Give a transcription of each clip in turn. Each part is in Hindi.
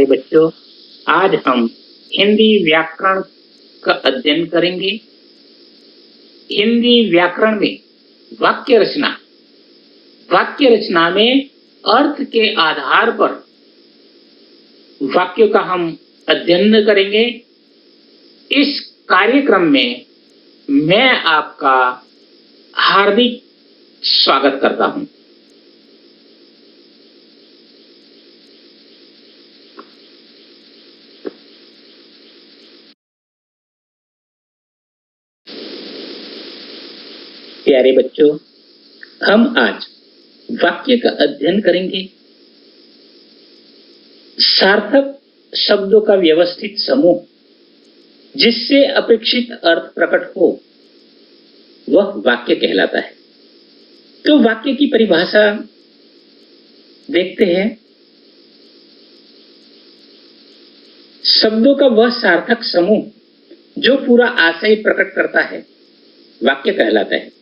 प्यारे बच्चों, आज हम हिंदी व्याकरण का अध्ययन करेंगे। हिंदी व्याकरण में वाक्य रचना में अर्थ के आधार पर वाक्यों का हम अध्ययन करेंगे। इस कार्यक्रम में मैं आपका हार्दिक स्वागत करता हूं। प्यारे बच्चों, हम आज वाक्य का अध्ययन करेंगे। सार्थक शब्दों का व्यवस्थित समूह जिससे अपेक्षित अर्थ प्रकट हो वह वाक्य कहलाता है। तो वाक्य की परिभाषा देखते हैं। शब्दों का वह सार्थक समूह जो पूरा आशय प्रकट करता है वाक्य कहलाता है।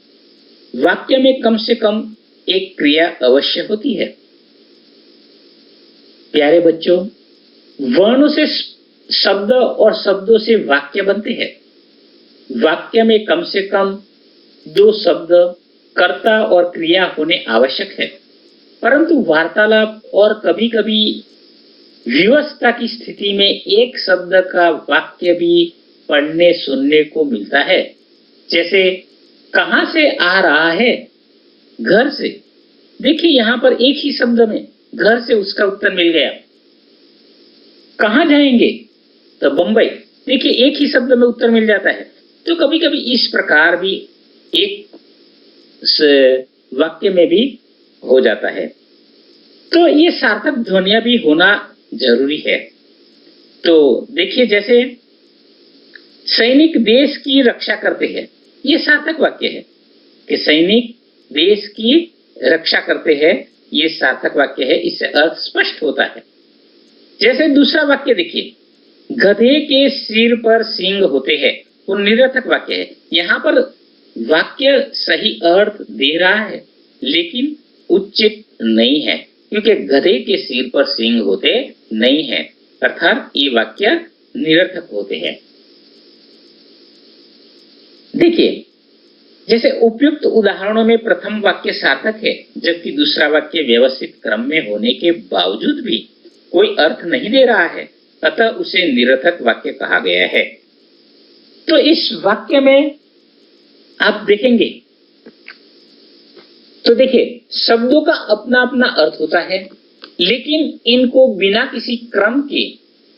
वाक्य में कम से कम एक क्रिया अवश्य होती है। प्यारे बच्चों, वर्णों से शब्द और शब्दों से वाक्य बनते हैं। वाक्य में कम से कम दो शब्द, कर्ता और क्रिया होने आवश्यक है, परंतु वार्तालाप और कभी-कभी विवशता की स्थिति में एक शब्द का वाक्य भी पढ़ने सुनने को मिलता है। जैसे कहां से आ रहा है? घर से। देखिए यहां पर एक ही शब्द में घर से उसका उत्तर मिल गया। कहां जाएंगे? तो बंबई। देखिए एक ही शब्द में उत्तर मिल जाता है। तो कभी कभी इस प्रकार भी एक वाक्य में भी हो जाता है। तो ये सार्थक ध्वनियां भी होना जरूरी है। तो देखिए जैसे सैनिक देश की रक्षा करते हैं, ये सार्थक वाक्य है कि सैनिक देश की रक्षा करते हैं। ये सार्थक वाक्य है, इससे अर्थ स्पष्ट होता है। जैसे दूसरा वाक्य देखिए, गधे के सिर पर सींग होते हैं, वो निरर्थक वाक्य है। यहाँ पर वाक्य सही अर्थ दे रहा है लेकिन उचित नहीं है, क्योंकि गधे के सिर पर सींग होते नहीं है, अर्थात ये वाक्य निरर्थक होते हैं। देखिए जैसे उपयुक्त उदाहरणों में प्रथम वाक्य सार्थक है, जबकि दूसरा वाक्य व्यवस्थित क्रम में होने के बावजूद भी कोई अर्थ नहीं दे रहा है, अतः उसे निरर्थक वाक्य कहा गया है। तो इस वाक्य में आप देखेंगे तो देखिए शब्दों का अपना अपना अर्थ होता है, लेकिन इनको बिना किसी क्रम के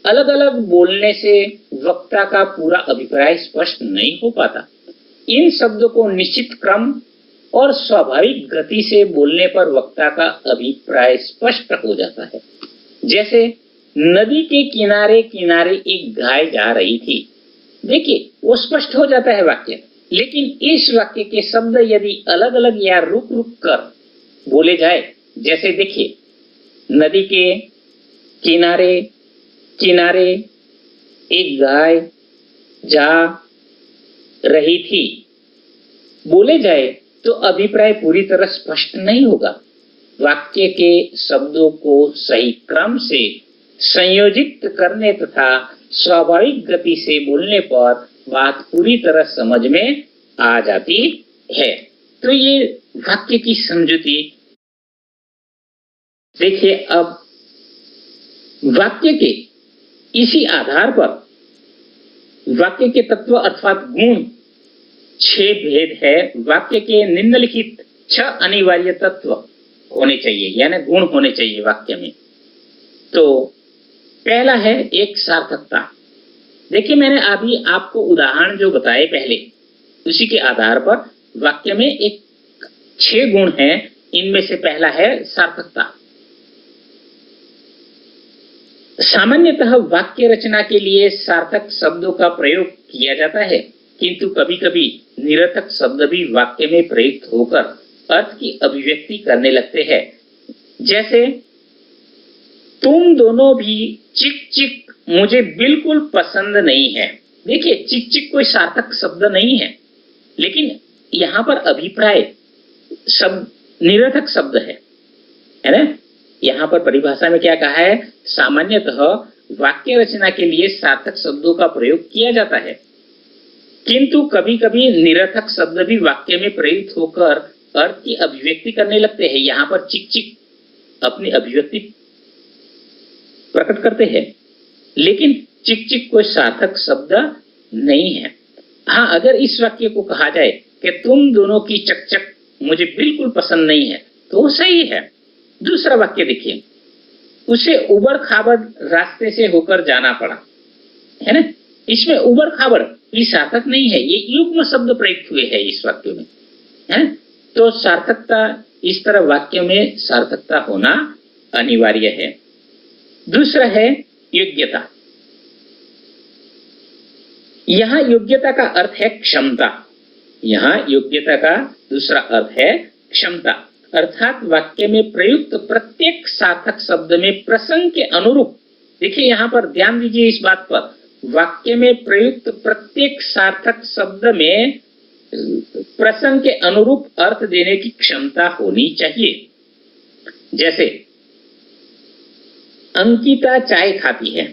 अलग अलग बोलने से वक्ता का पूरा अभिप्राय स्पष्ट नहीं हो पाता। इन शब्दों को निश्चित क्रम और स्वाभाविक गति से बोलने पर वक्ता का अभिप्राय स्पष्ट हो जाता है। जैसे नदी के किनारे किनारे एक गाय जा रही थी। देखिए वो स्पष्ट हो जाता है वाक्य, लेकिन इस वाक्य के शब्द यदि अलग अलग या रुक रुक कर बोले जाए, जैसे देखिए नदी के किनारे किनारे एक गाय जा रही थी बोले जाए तो अभिप्राय पूरी तरह स्पष्ट नहीं होगा। वाक्य के शब्दों को सही क्रम से संयोजित करने तथा स्वाभाविक गति से बोलने पर बात पूरी तरह समझ में आ जाती है। तो ये वाक्य की समझूती। देखिए अब वाक्य के इसी आधार पर वाक्य के तत्व अर्थात गुण 6 भेद है। वाक्य के निम्नलिखित 6 अनिवार्य तत्व होने चाहिए, यानी गुण होने चाहिए वाक्य में। तो पहला है एक सार्थकता। देखिए मैंने अभी आपको उदाहरण जो बताए पहले, उसी के आधार पर वाक्य में एक 6 गुण हैं। इनमें से पहला है सार्थकता। सामान्यतः वाक्य रचना के लिए सार्थक शब्दों का प्रयोग किया जाता है, किंतु कभी-कभी निरर्थक शब्द भी वाक्य में प्रयुक्त होकर अर्थ की अभिव्यक्ति करने लगते हैं। जैसे तुम दोनों भी चिक चिक मुझे बिल्कुल पसंद नहीं है। देखिए चिक चिक कोई सार्थक शब्द नहीं है, लेकिन यहाँ पर अभिप्राय शब्द निरर्थक शब्द है ना। यहाँ पर परिभाषा में क्या कहा है? सामान्यतः वाक्य रचना के लिए सार्थक शब्दों का प्रयोग किया जाता है, किंतु कभी कभी निरर्थक शब्द भी वाक्य में प्रयुक्त होकर अर्थ की अभिव्यक्ति करने लगते हैं। यहाँ पर चिक चिक अपनी अभिव्यक्ति प्रकट करते हैं, लेकिन चिक चिक कोई सार्थक शब्द नहीं है। हाँ, अगर इस वाक्य को कहा जाए कि तुम दोनों की चकचक मुझे बिल्कुल पसंद नहीं है, तो सही है। दूसरा वाक्य देखिए, उसे उबड़ खाबड़ रास्ते से होकर जाना पड़ा, है ना। इसमें उबड़ खाबड़ ये सार्थक नहीं है, ये युग्म शब्द प्रयुक्त हुए हैं इस वाक्य में, है ना। तो सार्थकता, इस तरह वाक्य में सार्थकता होना अनिवार्य है। दूसरा है योग्यता। यहाँ योग्यता का अर्थ है क्षमता। यहाँ योग्यता का दूसरा अर्थ है क्षमता, अर्थात वाक्य में प्रयुक्त प्रत्येक सार्थक शब्द में प्रसंग के अनुरूप, देखिए यहाँ पर ध्यान दीजिए इस बात पर, वाक्य में प्रयुक्त प्रत्येक सार्थक शब्द में प्रसंग के अनुरूप अर्थ देने की क्षमता होनी चाहिए। जैसे अंकिता चाय खाती है,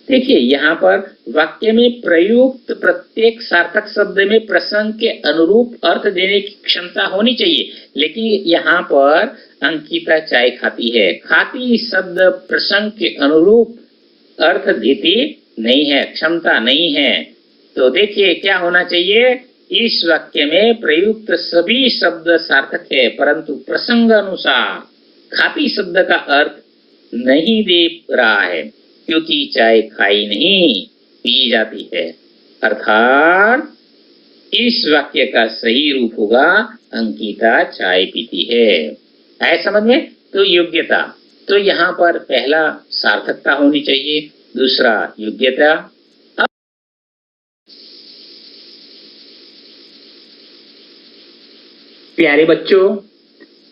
देखिए यहाँ पर वाक्य में प्रयुक्त प्रत्येक सार्थक शब्द में प्रसंग के अनुरूप अर्थ देने की क्षमता होनी चाहिए, लेकिन यहाँ पर अंकिता चाय खाती है, खाती शब्द प्रसंग के अनुरूप अर्थ देती नहीं है, क्षमता नहीं है। तो देखिए क्या होना चाहिए, इस वाक्य में प्रयुक्त सभी शब्द सार्थक है, परंतु प्रसंग अनुसार खाती शब्द का अर्थ नहीं दे रहा है, क्योंकि चाय खाई नहीं पी जाती है। अर्थात इस वाक्य का सही रूप होगा अंकिता चाय पीती है। आए समझ में। तो योग्यता, तो यहाँ पर पहला सार्थकता होनी चाहिए, दूसरा योग्यता। प्यारे बच्चों,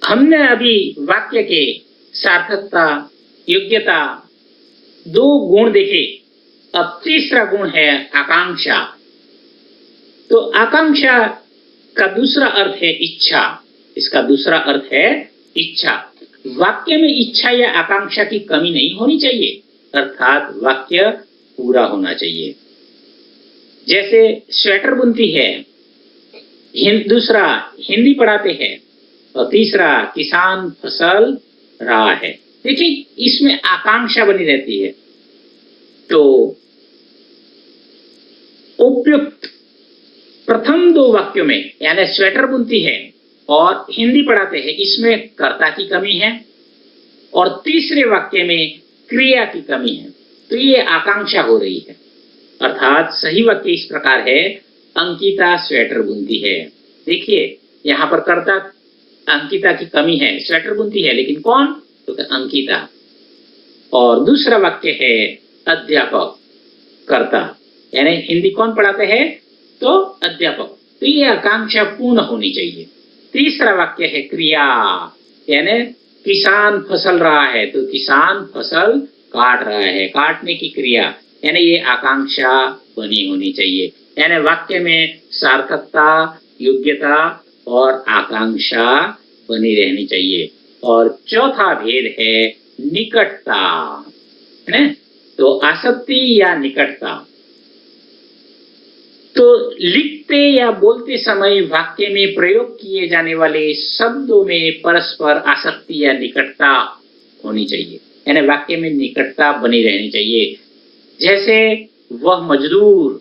हमने अभी वाक्य के सार्थकता, योग्यता, दो गुण देखे। अब तीसरा गुण है आकांक्षा। तो आकांक्षा का दूसरा अर्थ है इच्छा। इसका दूसरा अर्थ है इच्छा। वाक्य में इच्छा या आकांक्षा की कमी नहीं होनी चाहिए, अर्थात वाक्य पूरा होना चाहिए। जैसे स्वेटर बुनती है, दूसरा हिंदी पढ़ाते हैं, और तीसरा किसान फसल रहा है। देखिए इसमें आकांक्षा बनी रहती है। तो उपयुक्त प्रथम दो वाक्यों में, यानी स्वेटर बुनती है और हिंदी पढ़ाते हैं, इसमें कर्ता की कमी है, और तीसरे वाक्य में क्रिया की कमी है। तो ये आकांक्षा हो रही है। अर्थात सही वाक्य इस प्रकार है, अंकिता स्वेटर बुनती है। देखिए यहाँ पर कर्ता अंकिता की कमी है, स्वेटर बुनती है, लेकिन कौन, तो अंकिता। और दूसरा वाक्य है अध्यापक कर्ता, यानी हिंदी कौन पढ़ाते हैं, तो अध्यापक। तो ये आकांक्षा पूर्ण होनी चाहिए। तीसरा वाक्य है क्रिया, यानी किसान फसल रहा है, तो किसान फसल काट रहा है, काटने की क्रिया, यानी ये आकांक्षा बनी होनी चाहिए। यानी वाक्य में सार्थकता, योग्यता और आकांक्षा बनी रहनी चाहिए। और चौथा भेद है निकटता, है ना। तो आसक्ति या निकटता, तो लिखते या बोलते समय वाक्य में प्रयोग किए जाने वाले शब्दों में परस्पर आसक्ति या निकटता होनी चाहिए, यानी वाक्य में निकटता बनी रहनी चाहिए। जैसे वह मजदूर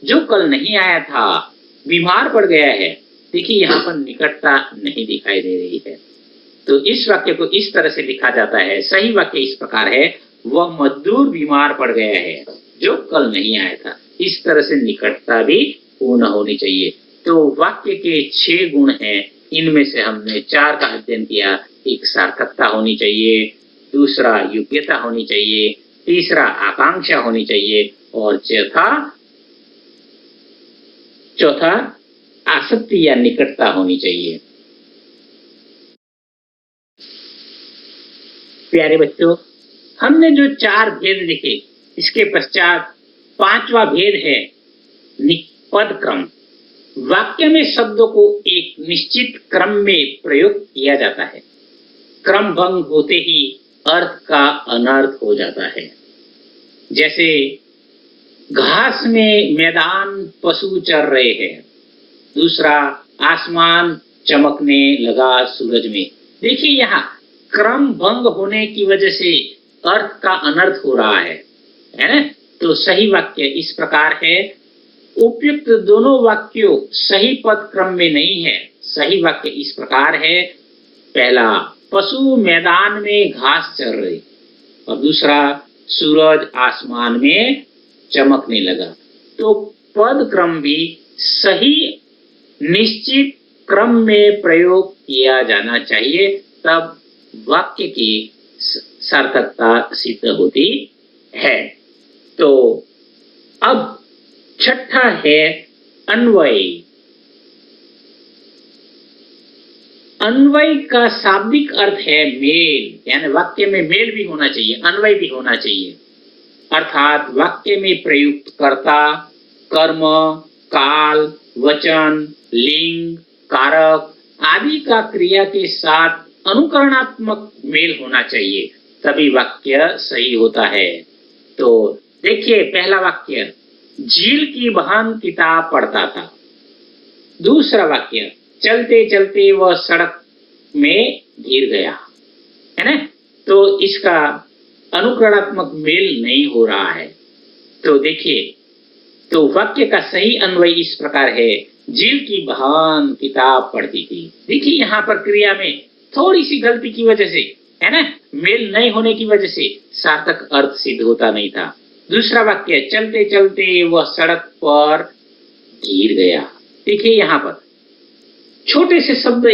जो कल नहीं आया था बीमार पड़ गया है, देखिए यहाँ पर निकटता नहीं दिखाई दे रही है। तो इस वाक्य को इस तरह से लिखा जाता है। सही वाक्य इस प्रकार है, वह मजदूर बीमार पड़ गया है जो कल नहीं आया था। इस तरह से निकटता भी पूर्ण होनी चाहिए। तो वाक्य के 6 गुण हैं, इनमें से हमने 4 का अध्ययन किया। एक सार्थकता होनी चाहिए, दूसरा योग्यता होनी चाहिए, तीसरा आकांक्षा होनी चाहिए, और चौथा आसक्ति या निकटता होनी चाहिए। प्यारे बच्चों, हमने जो 4 भेद लिखे, इसके पश्चात 5वां भेद है पद क्रम। वाक्य में शब्दों को एक निश्चित क्रम में प्रयोग किया जाता है। क्रम भंग होते ही अर्थ का अनर्थ हो जाता है। जैसे घास में मैदान पशु चर रहे हैं। दूसरा, आसमान चमकने लगा सूरज में। देखिए यहाँ क्रम भंग होने की वजह से अर्थ का अनर्थ हो रहा है ना? तो सही वाक्य इस प्रकार है, उपयुक्त दोनों वाक्यों सही पद क्रम में नहीं है। सही वाक्य इस प्रकार है, पहला, पशु मैदान में घास चर रहे, और दूसरा, सूरज आसमान में चमकने लगा। तो पद क्रम भी सही निश्चित क्रम में प्रयोग किया जाना चाहिए, तब वाक्य की सार्थकता सिद्ध होती है। तो अब छठा है अन्वय। अन्वय का शाब्दिक अर्थ है मेल, यानी वाक्य में मेल भी होना चाहिए, अन्वय भी होना चाहिए। अर्थात वाक्य में प्रयुक्त कर्ता, कर्म, काल, वचन, लिंग, कारक आदि का क्रिया के साथ अनुकरणात्मक मेल होना चाहिए, तभी वाक्य सही होता है। तो देखिए पहला वाक्य, झील की बहन किताब पढ़ता था। दूसरा वाक्य, चलते चलते वह सड़क में गिर गया, है ना? तो इसका अनुकरणात्मक मेल नहीं हो रहा है। तो देखिए, तो वाक्य का सही अन्वय इस प्रकार है, झील की बहन किताब पढ़ती थी। देखिए यहाँ पर क्रिया में थोड़ी सी गलती की वजह से, है ना, मेल नहीं होने की वजह से सार्थक अर्थ सिद्ध होता नहीं था। दूसरा वाक्य, चलते चलते वह सड़क पर गिर गया। देखिए यहाँ पर छोटे से शब्द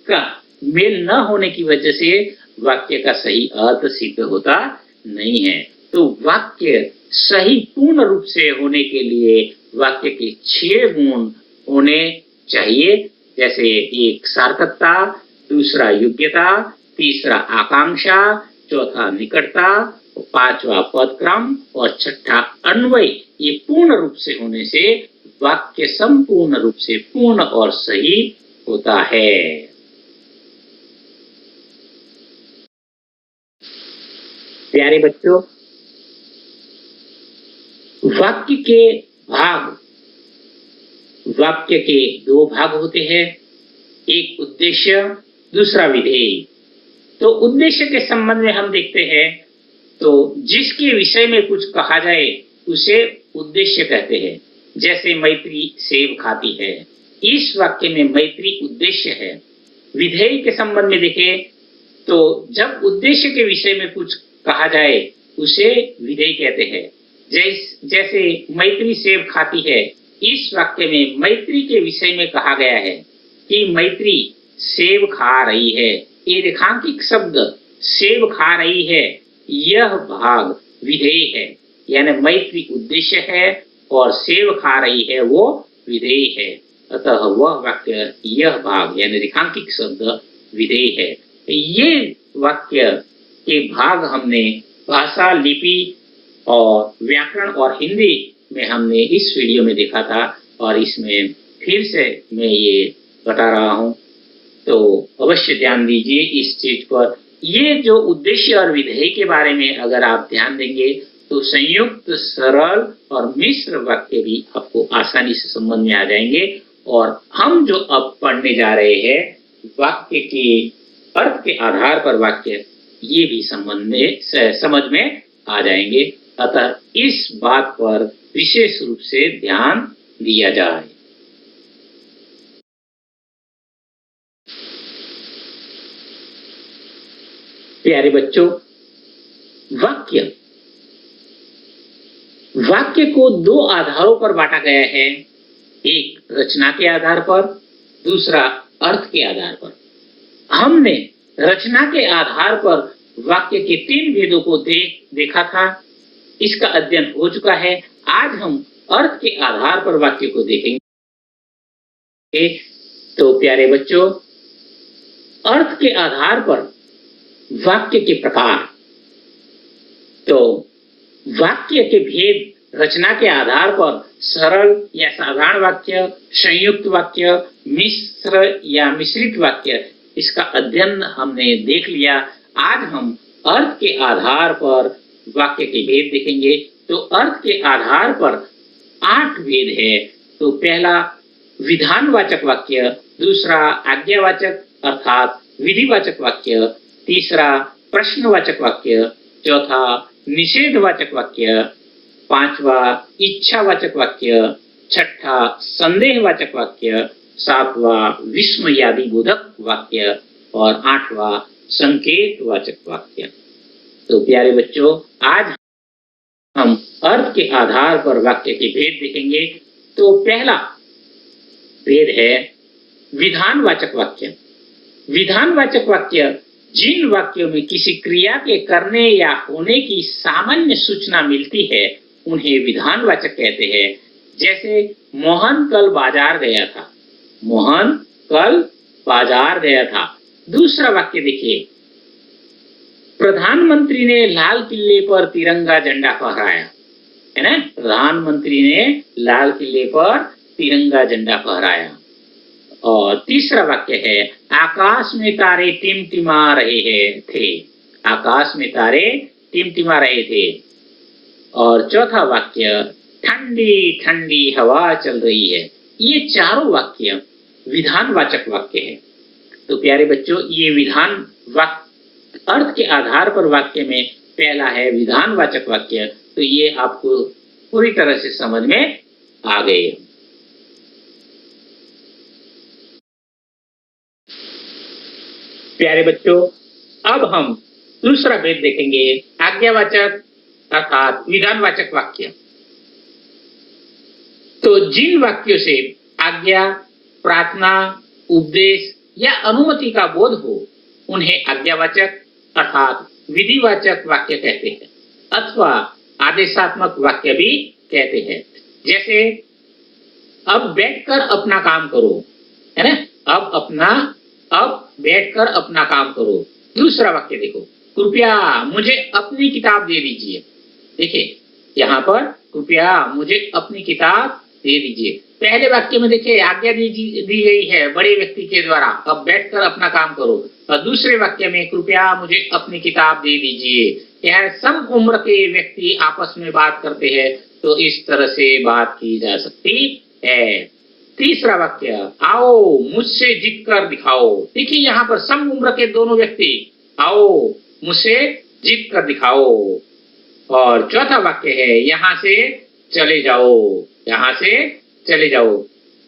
का मेल न होने की वजह से वाक्य का सही अर्थ सिद्ध होता नहीं है। तो वाक्य सही पूर्ण रूप से होने के लिए वाक्य के 6 गुण होने चाहिए, जैसे एक सार्थकता, दूसरा योग्यता, तीसरा आकांक्षा, चौथा निकटता, पांचवा पदक्रम और छठा अन्वय। ये पूर्ण रूप से होने से वाक्य संपूर्ण रूप से पूर्ण और सही होता है। प्यारे बच्चों, वाक्य के भाग, वाक्य के 2 भाग होते हैं, एक उद्देश्य, दूसरा विधेय। तो उद्देश्य के संबंध में हम देखते हैं, तो जिसके विषय में कुछ कहा जाए उसे उद्देश्य कहते हैं। जैसे मैत्री सेब खाती है, इस वाक्य में मैत्री उद्देश्य है। विधेय के संबंध में देखें तो जब उद्देश्य के विषय में कुछ कहा जाए उसे विधेय कहते हैं। जैसे मैत्री सेब खाती है, इस वाक्य में मैत्री के विषय में कहा गया है कि मैत्री सेब खा रही है। ये रेखांकित शब्द सेब खा रही है, यह भाग विधेय है, यानी मैत्री उद्देश्य है और सेब खा रही है वो विधेय है। अतः वह वाक्य, यह भाग यानी रेखांकित शब्द विधेय है। ये वाक्य के भाग हमने भाषा, लिपि और व्याकरण और हिंदी में हमने इस वीडियो में देखा था, और इसमें फिर से मैं ये बता रहा हूं, तो अवश्य ध्यान दीजिए इस चीज पर। ये जो उद्देश्य और विधेय के बारे में अगर आप ध्यान देंगे तो संयुक्त, सरल और मिश्र वाक्य भी आपको आसानी से समझ में आ जाएंगे। और हम जो अब पढ़ने जा रहे हैं वाक्य के अर्थ के आधार पर वाक्य, ये भी समझ में आ जाएंगे। अतः इस बात पर विशेष रूप से ध्यान दिया जाए। प्यारे बच्चों, वाक्य को 2 आधारों पर बांटा गया है, एक रचना के आधार पर, दूसरा अर्थ के आधार पर। हमने रचना के आधार पर वाक्य के 3 भेदों को देखा था, इसका अध्ययन हो चुका है। आज हम अर्थ के आधार पर वाक्य को देखेंगे। तो प्यारे बच्चों, अर्थ के आधार पर वाक्य के प्रकार। तो वाक्य के भेद रचना के आधार पर सरल या साधारण वाक्य, संयुक्त वाक्य, मिश्र या मिश्रित वाक्य, इसका अध्ययन हमने देख लिया। आज हम अर्थ के आधार पर वाक्य के भेद देखेंगे तो अर्थ के आधार पर 8 भेद है। तो पहला विधानवाचक वाक्य, दूसरा आज्ञावाचक अर्थात विधिवाचक वाक्य, तीसरा प्रश्नवाचक वाक्य, चौथा निषेधवाचक वाक्य, पांचवा इच्छावाचक वाक्य, छठा संदेहवाचक वाक्य, सातवां विस्मयादि बोधक वाक्य और आठवां संकेतवाचक वाक्य। तो प्यारे बच्चों, आज हम अर्थ के आधार पर वाक्य के भेद देखेंगे। तो पहला भेद है विधानवाचक वाक्य। विधानवाचक वाक्य जिन वाक्यों में किसी क्रिया के करने या होने की सामान्य सूचना मिलती है उन्हें विधानवाचक कहते हैं। जैसे मोहन कल बाजार गया था। मोहन कल बाजार गया था। दूसरा वाक्य देखिए, प्रधानमंत्री ने लाल किले पर तिरंगा झंडा फहराया, है ना। प्रधानमंत्री ने लाल किले पर तिरंगा झंडा फहराया। और तीसरा वाक्य है आकाश में तारे टिमटिमा रहे थे। आकाश में तारे टिमटिमा रहे थे। और चौथा वाक्य ठंडी ठंडी हवा चल रही है। ये चारों वाक्य विधानवाचक वाक्य है। तो प्यारे बच्चों, ये विधान वाक्य अर्थ के आधार पर वाक्य में पहला है विधानवाचक वाक्य। तो ये आपको पूरी तरह से समझ में आ गए। प्यारे बच्चों, अब हम दूसरा भेद देखेंगे, आज्ञावाचक अर्थात विधानवाचक वाक्य। तो जिन वाक्यों से आज्ञा, प्रार्थना, उपदेश या अनुमति का बोध हो उन्हें आज्ञावाचक अर्थात विधिवाचक वाक्य कहते हैं अथवा आदेशात्मक वाक्य भी कहते हैं। जैसे अब बैठकर अपना काम करो, है ना। अब बैठकर अपना काम करो। दूसरा वाक्य देखो, कृपया मुझे अपनी किताब दे दीजिए। देखिए यहाँ पर कृपया मुझे अपनी किताब दे दीजिए। पहले वाक्य में देखिए आज्ञा दी गई है बड़े व्यक्ति के द्वारा, अब बैठकर अपना काम करो। और दूसरे वाक्य में कृपया मुझे अपनी किताब दे दीजिए। यह सम उम्र के व्यक्ति आपस में बात करते हैं तो इस तरह से बात की जा सकती है। तीसरा वाक्य, आओ मुझसे जीत कर दिखाओ। देखिए यहाँ पर सम उम्र के दोनों व्यक्ति, आओ मुझसे जीत कर दिखाओ। और चौथा वाक्य है यहाँ से चले जाओ, यहाँ से चले जाओ।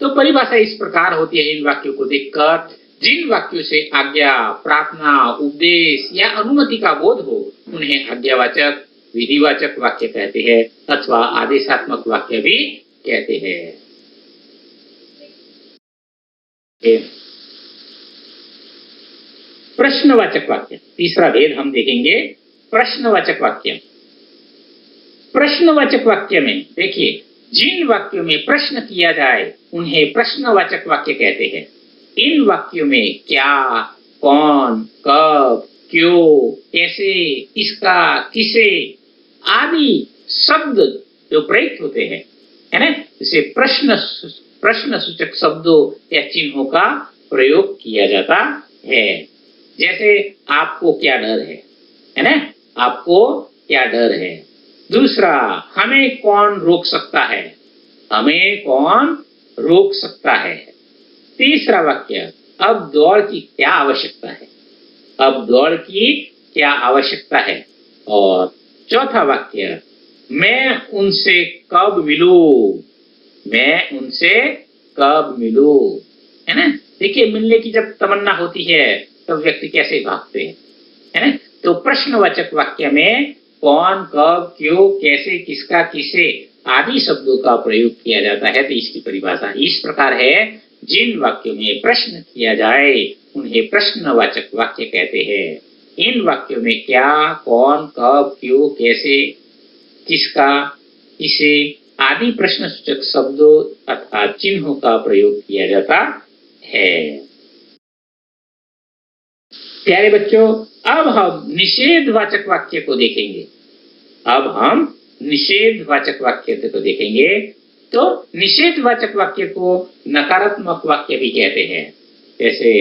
तो परिभाषा इस प्रकार होती है इन वाक्यों को देखकर, जिन वाक्यों से आज्ञा, प्रार्थना, उपदेश या अनुमति का बोध हो उन्हें आज्ञावाचक, विधिवाचक वाक्य कहते हैं अथवा आदेशात्मक वाक्य भी कहते हैं। प्रश्नवाचक वाक्य, तीसरा भेद हम देखेंगे प्रश्नवाचक वाक्य। प्रश्नवाचक वाक्य में देखिए जिन वाक्यों में प्रश्न किया जाए उन्हें प्रश्नवाचक वाक्य कहते हैं। इन वाक्यों में क्या, कौन, कब, क्यों, कैसे, किसका, किसे आदि शब्द जो प्रयुक्त होते हैं, है ना, जैसे प्रश्न सूचक शब्दों या चिन्हों का प्रयोग किया जाता है। जैसे आपको क्या डर है ना, आपको क्या डर है। दूसरा, हमें कौन रोक सकता है, हमें कौन रोक सकता है। तीसरा वाक्य, अब दौड़ की क्या आवश्यकता है, अब दौड़ की क्या आवश्यकता है। और चौथा वाक्य, मैं उनसे कब मिलूं, मैं उनसे कब मिलूं, है ना। देखिए मिलने की जब तमन्ना होती है तब व्यक्ति कैसे भागते हैं, है ना। तो प्रश्नवाचक वाक्य में कौन, कब, क्यों, कैसे, किसका, किसे आदि शब्दों का प्रयोग किया जाता है। तो इसकी परिभाषा इस प्रकार है, जिन वाक्यों में प्रश्न किया जाए उन्हें प्रश्नवाचक वाक्य कहते हैं। इन वाक्यों में क्या, कौन, कब, क्यों, कैसे, किसका, किसे आदि प्रश्नसूचक शब्दों अर्थात चिन्हों का प्रयोग किया जाता है। प्यारे बच्चों, अब हम निषेधवाचक वाक्य को देखेंगे। अब हम निषेधवाचक वाक्य को देखेंगे। तो निषेधवाचक वाक्य को नकारात्मक वाक्य भी कहते हैं। जैसे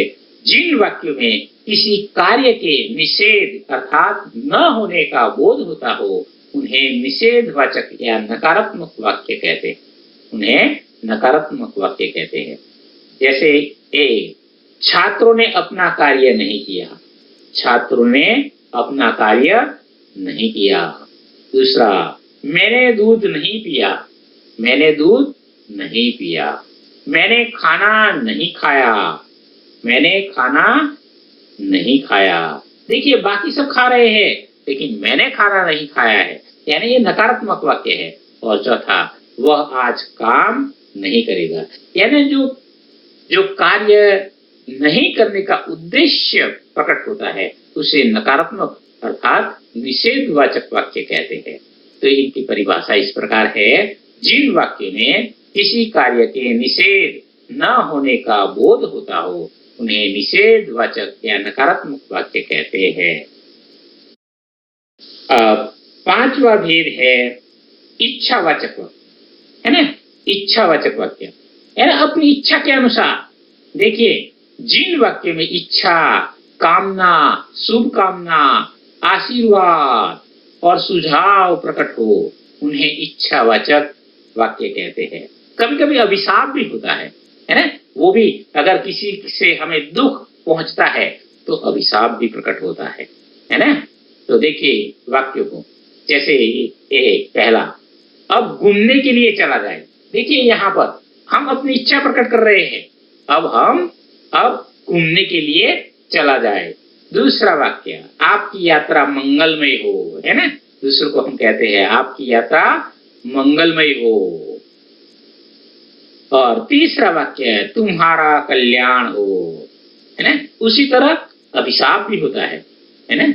जिन वाक्यों में किसी कार्य के निषेध अर्थात न होने का बोध होता हो उन्हें निषेधवाचक या नकारात्मक वाक्य कहते हैं। उन्हें नकारात्मक वाक्य कहते हैं। जैसे ए, छात्रों ने अपना कार्य नहीं किया। छात्रों ने अपना कार्य नहीं किया। दूसरा, मैंने दूध नहीं पिया। मैंने दूध नहीं पिया। मैंने खाना नहीं खाया। मैंने खाना नहीं खाया। देखिए, बाकी सब खा रहे हैं, लेकिन मैंने खाना नहीं खाया है, यानी ये नकारात्मक वाक्य है। और चौथा, वह आज काम नहीं करेगा, यानी जो कार्य नहीं करने का उद्देश्य प्रकट होता है उसे नकारात्मक अर्थात निषेधवाचक वाक्य कहते हैं। तो इनकी परिभाषा इस प्रकार है, जिन वाक्य में किसी कार्य के निषेध न होने का बोध होता हो उन्हें निषेधवाचक या नकारात्मक वाक्य कहते हैं। अब पांचवा भेद है इच्छावाचक वाक्य, है ना। इच्छावाचक वाक्य यानी अपनी इच्छा के अनुसार। देखिए, जिन वाक्य में इच्छा, कामना, शुभ कामना, आशीर्वाद और सुझाव प्रकट हो उन्हें इच्छावाचक वाक्य कहते हैं। कभी कभी अभिशाप भी होता है ना। वो भी अगर किसी से हमें दुख पहुंचता है तो अभिशाप भी प्रकट होता है ना। तो देखिए वाक्यों को, जैसे ये पहला, अब घूमने के लिए चला जाए। देखिए यहाँ पर हम अपनी इच्छा प्रकट कर रहे हैं, अब घूमने के लिए चला जाए। दूसरा वाक्य, आपकी यात्रा मंगलमय हो, है ना। दूसरे को हम कहते हैं आपकी यात्रा मंगलमय हो। और तीसरा वाक्य है तुम्हारा कल्याण हो, है ना। उसी तरह अभिशाप भी होता है ना।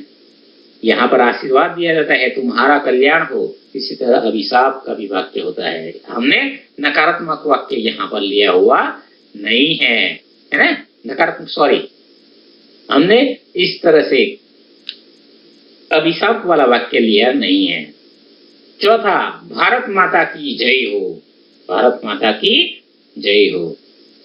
यहाँ पर आशीर्वाद दिया जाता है तुम्हारा कल्याण हो, इसी तरह अभिशाप का भी वाक्य होता है। हमने नकारात्मक वाक्य यहाँ पर लिया हुआ नहीं है ना। नकारात्मक, सॉरी, हमने इस तरह से अभिशाप वाला वाक्य लिया नहीं है। चौथा, भारत माता की जय हो। भारत माता की जय हो।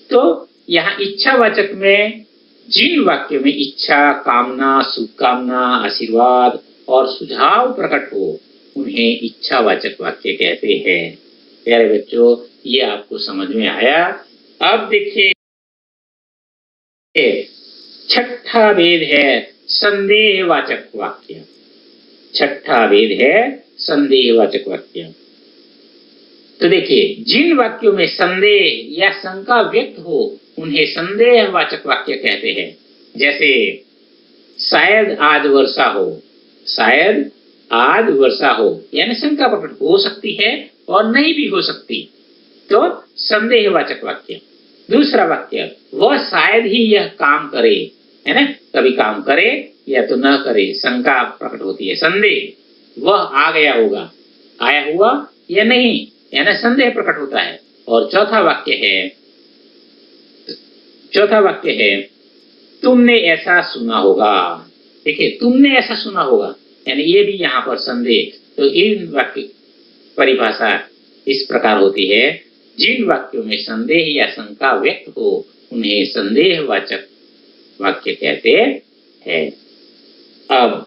तो यहाँ इच्छावाचक में जिन वाक्यों में इच्छा, कामना, शुभकामना, आशीर्वाद और सुझाव प्रकट हो उन्हें इच्छावाचक वाक्य कहते हैं। प्यारे बच्चों, ये आपको समझ में आया। अब देखिए छठा भेद है संदेहवाचक वाक्य। छठा भेद है संदेहवाचक वाक्य। तो देखिए, जिन वाक्यों में संदेह या शंका व्यक्त हो उन्हें संदेहवाचक वाक्य कहते हैं। जैसे शायद आज वर्षा हो। शायद आज वर्षा हो यानी शंका प्रकट हो सकती है और नहीं भी हो सकती, तो संदेहवाचक वाक्य। दूसरा वाक्य, वह शायद ही यह काम करे, है ना। कभी काम करे या तो न करे, शंका प्रकट होती है, संदेह। वह आ गया होगा, आया हुआ या नहीं, यानी संदेह प्रकट होता है। और चौथा वाक्य है तुमने ऐसा सुना होगा। देखिए, तुमने ऐसा सुना होगा यानी ये भी यहाँ पर संदेह। तो इन वाक्य परिभाषा इस प्रकार होती है, जिन वाक्यों में संदेह या शंका व्यक्त हो उन्हें संदेहवाचक वाक्य कहते हैं। अब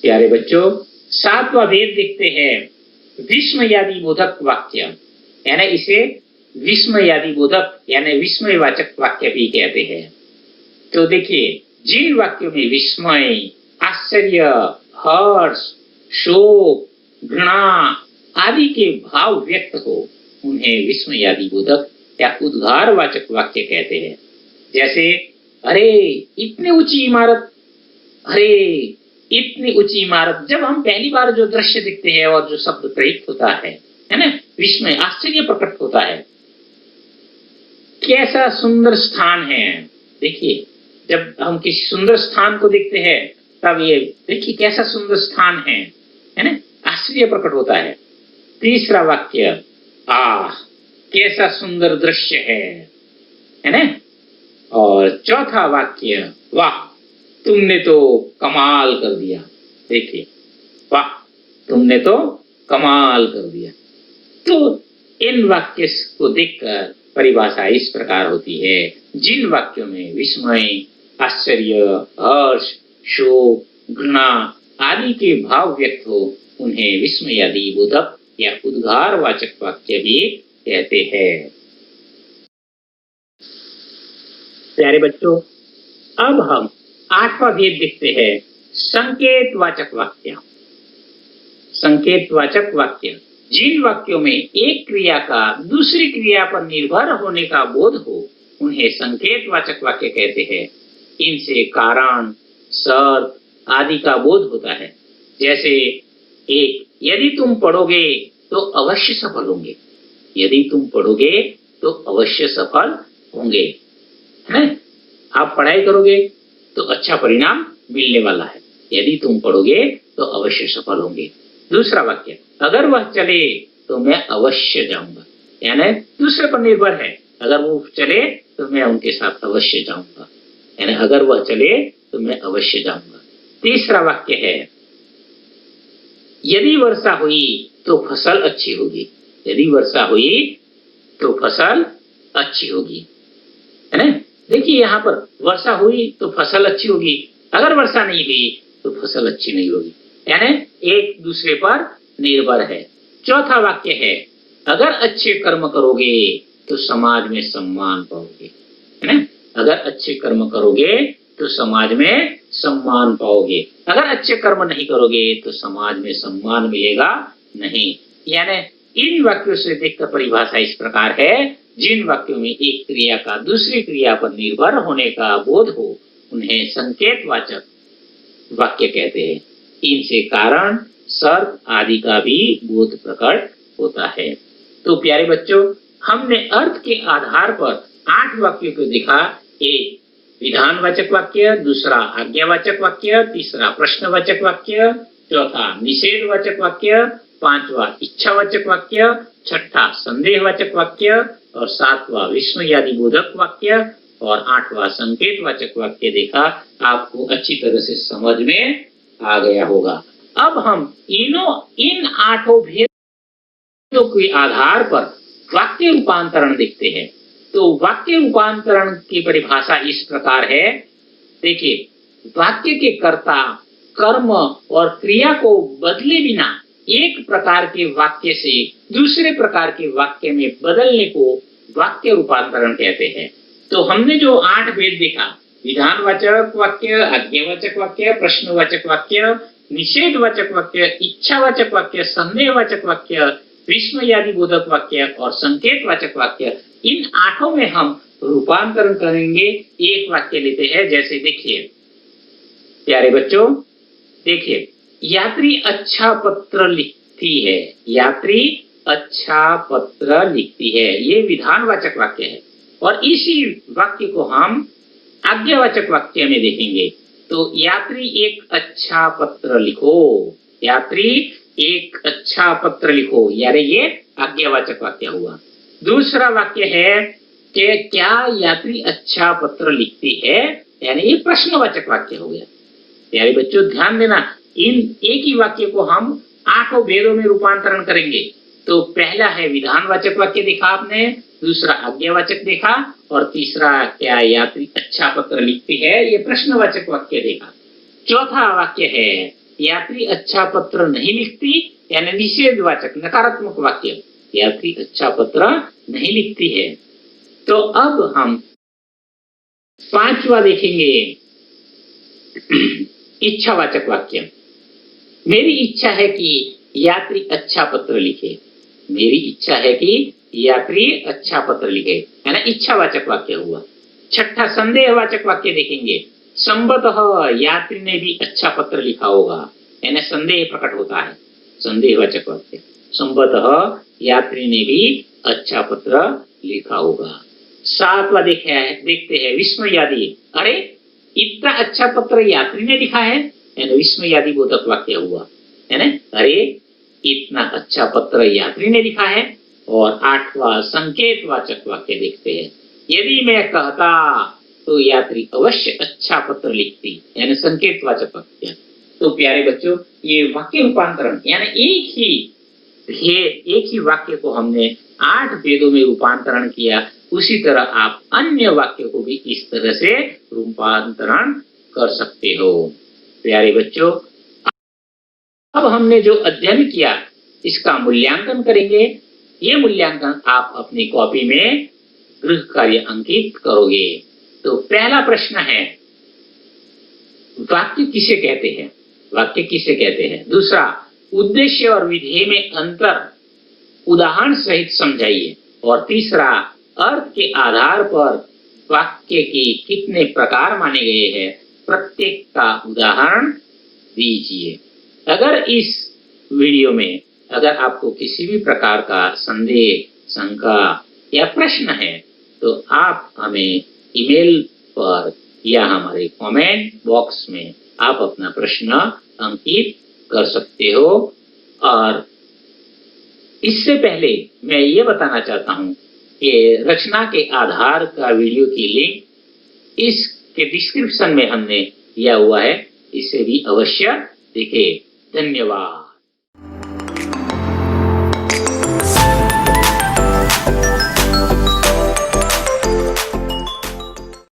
प्यारे बच्चों, सातवां भेद देखते हैं विस्मयादि बोधक वाक्य, यानी इसे विस्मयादि बोधक यानी विस्मयवाचक वाक्य भी कहते हैं। तो देखिए, जिन वाक्यों में विस्मय, आश्चर्य, हर्ष, शोक, घृणा आदि के भाव व्यक्त हो उन्हें विस्मयादि बोधक या उद्गारवाचक वाक्य कहते हैं। जैसे अरे इतनी ऊंची इमारत, अरे इतनी ऊंची इमारत। जब हम पहली बार जो दृश्य दिखते हैं और जो शब्द प्रयुक्त होता है ना, विस्मय, आश्चर्य प्रकट होता है। कैसा सुंदर स्थान है। देखिए, जब हम किसी सुंदर स्थान को देखते हैं तब ये देखिए कैसा सुंदर स्थान है ना, आश्चर्य प्रकट होता है। तीसरा वाक्य, आह कैसा सुंदर दृश्य है ना। और चौथा वाक्य, वाह तुमने तो कमाल कर दिया। देखिए, वाह तुमने तो कमाल कर दिया। तो इन वाक्य को देखकर परिभाषा इस प्रकार होती है, जिन वाक्यों में विस्मय, आश्चर्य, हर्ष, शोक, घृणा आदि के भाव व्यक्त हो उन्हें विस्मयादि बोधक या उद्गारवाचक वाक्य भी कहते हैं। प्यारे बच्चों, अब हम 8वां भेद देखते हैं, संकेतवाचक वाक्य। संकेतवाचक वाक्य जिन वाक्यों में एक क्रिया का दूसरी क्रिया पर निर्भर होने का बोध हो, उन्हें संकेतवाचक वाक्य कहते हैं। इनसे कारण, शर्त आदि का बोध होता है। जैसे एक, यदि तुम पढ़ोगे तो अवश्य सफल होंगे। यदि तुम पढ़ोगे तो अवश्य सफल होंगे, है? आप पढ़ाई करोगे तो अच्छा परिणाम मिलने वाला है। यदि तुम पढ़ोगे तो अवश्य सफल होंगे। दूसरा वाक्य, अगर वह चले तो मैं अवश्य जाऊंगा, यानी दूसरे पर निर्भर है। अगर वो चले तो मैं उनके साथ अवश्य जाऊंगा, यानी अगर वह चले तो मैं अवश्य जाऊंगा। तीसरा वाक्य है, यदि वर्षा हुई तो फसल अच्छी होगी। यदि वर्षा हुई तो फसल अच्छी होगी, है ना? देखिए यहाँ पर वर्षा हुई तो फसल अच्छी होगी, अगर वर्षा नहीं हुई तो फसल अच्छी नहीं होगी, यानी एक दूसरे पर निर्भर है। चौथा वाक्य है, अगर अच्छे कर्म करोगे तो समाज में सम्मान पाओगे, है ना? अगर अच्छे कर्म करोगे तो समाज में सम्मान पाओगे, अगर अच्छे कर्म नहीं करोगे तो समाज में सम्मान मिलेगा नहीं। यानी इन वाक्यों से देखकर परिभाषा इस प्रकार है, जिन वाक्यों में एक क्रिया का दूसरी क्रिया पर निर्भर होने का बोध हो, उन्हें संकेतवाचक वाक्य कहते हैं। इनसे कारण, शर्त आदि का भी बोध प्रकट होता है। तो प्यारे बच्चों, हमने अर्थ के आधार पर 8 वाक्यों को देखा। एक विधानवाचक वाक्य, दूसरा आज्ञावाचक वाक्य, तीसरा प्रश्नवाचक वाक्य, चौथा निषेधवाचक वाक्य, पांचवा इच्छावाचक वाक्य, छठा संदेहवाचक वाक्य और सातवां विस्मयादि बोधक वाक्य और 8वां संकेतवाचक वाक्य देखा। आपको अच्छी तरह से समझ में आ गया होगा। अब हम इन 8 भेदों के आधार पर वाक्य रूपांतरण देखते हैं। तो वाक्य रूपांतरण की परिभाषा इस प्रकार है। देखिए, वाक्य के कर्ता, कर्म और क्रिया को बदले बिना एक प्रकार के वाक्य से दूसरे प्रकार के वाक्य में बदलने को वाक्य रूपांतरण कहते हैं। तो हमने जो 8 भेद देखा, विधानवाचक वाक्य, आज्ञावाचक वाक्य, प्रश्नवाचक वाक्य, निषेधवाचक वाक्य, इच्छावाचक वाक्य, संदेहवाचक वाक्य, विस्मयादि बोधक वाक्य और संकेतवाचक वाक्य, इन 8 में हम रूपांतरण करेंगे। एक वाक्य लेते हैं। जैसे देखिए प्यारे बच्चों, देखिए, यात्री अच्छा पत्र लिखती है। यात्री अच्छा पत्र लिखती है, ये विधानवाचक वाक्य है। और इसी वाक्य को हम आज्ञावाचक वाक्य में देखेंगे। तो यात्री एक अच्छा पत्र लिखो, यात्री एक अच्छा पत्र लिखो, यानी ये आज्ञावाचक वाक्य हुआ। दूसरा वाक्य है कि क्या यात्री अच्छा पत्र लिखती है, यानी ये प्रश्नवाचक वाक्य हो गया। प्यारे बच्चों, ध्यान देना, इन एक ही वाक्य को हम 8 भेदों में रूपांतरण करेंगे। तो पहला है विधानवाचक वाक्य देखा आपने, दूसरा आज्ञावाचक देखा और तीसरा क्या यात्री अच्छा पत्र लिखती है, ये प्रश्नवाचक वाक्य देखा। चौथा वाक्य है यात्री अच्छा पत्र नहीं लिखती, यानी निषेधवाचक नकारात्मक वाक्य, यात्री अच्छा पत्र नहीं लिखती है। तो अब हम 5वां देखेंगे, इच्छावाचक वाक्य। मेरी इच्छा है कि यात्री अच्छा पत्र लिखे। मेरी इच्छा है कि यात्री अच्छा पत्र लिखे, है ना, इच्छावाचक वाक्य हुआ। छठा संदेहवाचक वाक्य देखेंगे। संभवतः यात्री ने भी अच्छा पत्र लिखा होगा, यानी संदेह प्रकट होता है, संदेहवाचक वाक्य। संभवतः यात्री ने भी अच्छा पत्र लिखा होगा। 7वां देखते हैं विस्मयादि। अरे, इतना अच्छा पत्र यात्री ने लिखा है, यानी विस्मयादि बोधक वाक्य हुआ, है ना। अरे, इतना अच्छा पत्र यात्री ने लिखा है। और 8वां संकेतवाचक वाक्य देखते हैं। यदि मैं कहता तो यात्री अवश्य अच्छा पत्र लिखती, यानी संकेतवाचक वाक्य। तो प्यारे बच्चों, ये वाक्य रूपांतरण यानी एक ही वाक्य को हमने 8 भेदों में रूपांतरण किया। उसी तरह आप अन्य वाक्य को भी इस तरह से रूपांतरण कर सकते हो। प्यारे बच्चों, अब हमने जो अध्ययन किया इसका मूल्यांकन करेंगे। ये मूल्यांकन आप अपनी कॉपी में गृह कार्य अंकित करोगे। तो पहला प्रश्न है, वाक्य किसे कहते हैं? वाक्य किसे कहते हैं? दूसरा, उद्देश्य और विधेय में अंतर उदाहरण सहित समझाइए। और तीसरा, अर्थ के आधार पर वाक्य के कितने प्रकार माने गए हैं, प्रत्येक का उदाहरण दीजिए। अगर इस वीडियो में अगर आपको किसी भी प्रकार का संदेह, शंका या प्रश्न है तो आप हमें ईमेल पर या हमारे कमेंट बॉक्स में आप अपना प्रश्न अंकित कर सकते हो। और इससे पहले मैं ये बताना चाहता हूं कि रचना के आधार का वीडियो की लिंक इसके डिस्क्रिप्शन में हमने दिया हुआ है, इसे भी अवश्य देखें। धन्यवाद।